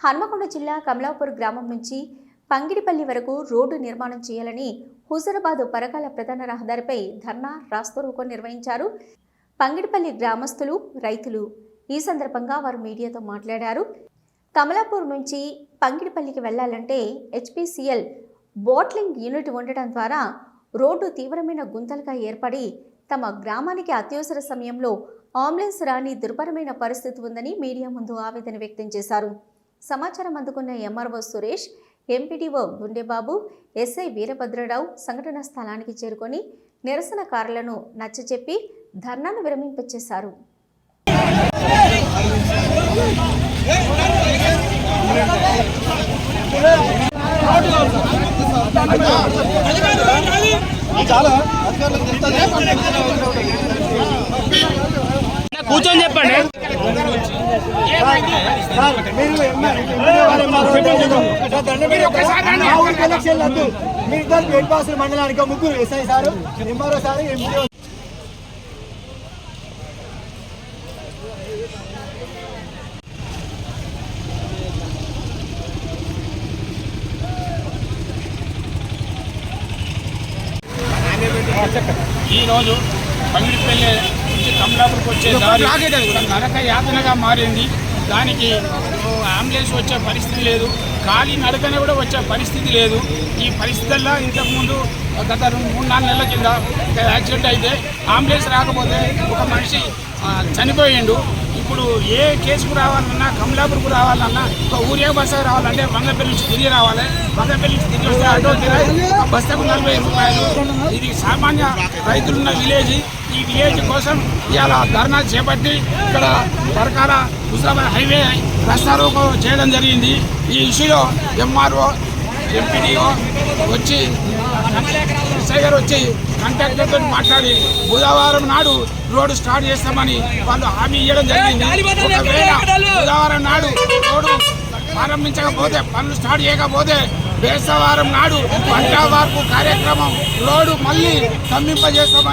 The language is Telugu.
హన్మకొండ జిల్లా కమలాపూర్ గ్రామం నుంచి పంగిడిపల్లి వరకు రోడ్డు నిర్మాణం చేయాలని హుజూరాబాద్ పరకాల ప్రధాన రహదారిపై ధర్నా రాస్తారోకో నిర్వహించారు పంగిడిపల్లి గ్రామస్తులు రైతులు। ఈ సందర్భంగా వారు మీడియాతో మాట్లాడారు। కమలాపూర్ నుంచి పంగిడిపల్లికి వెళ్లాలంటే HPCL బాట్లింగ్ యూనిట్ ఉండడం ద్వారా రోడ్డు తీవ్రమైన గుంతలుగా ఏర్పడి తమ గ్రామానికి అత్యవసర సమయంలో అంబులెన్స్ రాని దుర్భరమైన పరిస్థితి ఉందని మీడియా ముందు ఆవేదన వ్యక్తం చేశారు। సమాచారం అందుకున్న MRO Suresh, MPDO Gundebabu, SI Veerabhadrarao సంఘటనా స్థలానికి చేరుకొని నిరసనకారులను నచ్చజెప్పి ధర్నాను విరమింపచేశారు। కూర్చొని చెప్పండి। మండలానికి ముగ్గురు SI sir, MRO sir, MPO ఈరోజు పంగిడిపల్లి నుంచి కమలాపూర్కి వచ్చే దారి నరక యాతనగా మారింది। దానికి అంబులెన్స్ వచ్చే పరిస్థితి లేదు, ఖాళీ నడకనే కూడా వచ్చే పరిస్థితి లేదు। ఈ పరిస్థితుల్లో ఇంతకుముందు గత 3-4 నెలల కింద యాక్సిడెంట్ అయితే అంబులెన్స్ రాకపోతే ఒక మనిషి చనిపోయిండు। ఇప్పుడు ఏ కేసుకు రావాలన్నా, కమలాపూర్కు రావాలన్నా, ఒక ఊరియా బస్సు రావాలంటే వంగపల్లి నుంచి తిరిగి రావాలి। వంగపల్లి నుంచి తిరిగి వస్తే ఆటో కిరాయి బస్సుకు 40 రూపాయలు। ఇది సామాన్య రైతులున్న విలేజ్। ఈ విలేజ్ కోసం ఇవాళ ధర్నా చేపట్టి ఇక్కడ పరకాల హుజూరాబాద్ హైవే రాస్తారోకో చేయడం జరిగింది। ఈ ఇష్యూలో MRO, ఎంపీడీఓ వచ్చి, ఎస్ఐ గారు వచ్చి కాంట్రాక్టర్తో మాట్లాడి బుధవారం నాడు రోడ్డు స్టార్ట్ చేస్తామని వాళ్ళు హామీ ఇవ్వడం జరిగింది। ఒకవేళ బుధవారం నాడు రోడ్డు ప్రారంభించకపోతే, పనులు స్టార్ట్ చేయకపోతే బేస్తవారం నాడు పంజాబ్ వార్పు కార్యక్రమం రోడ్డు మళ్ళీ స్తంభింపజేస్తామని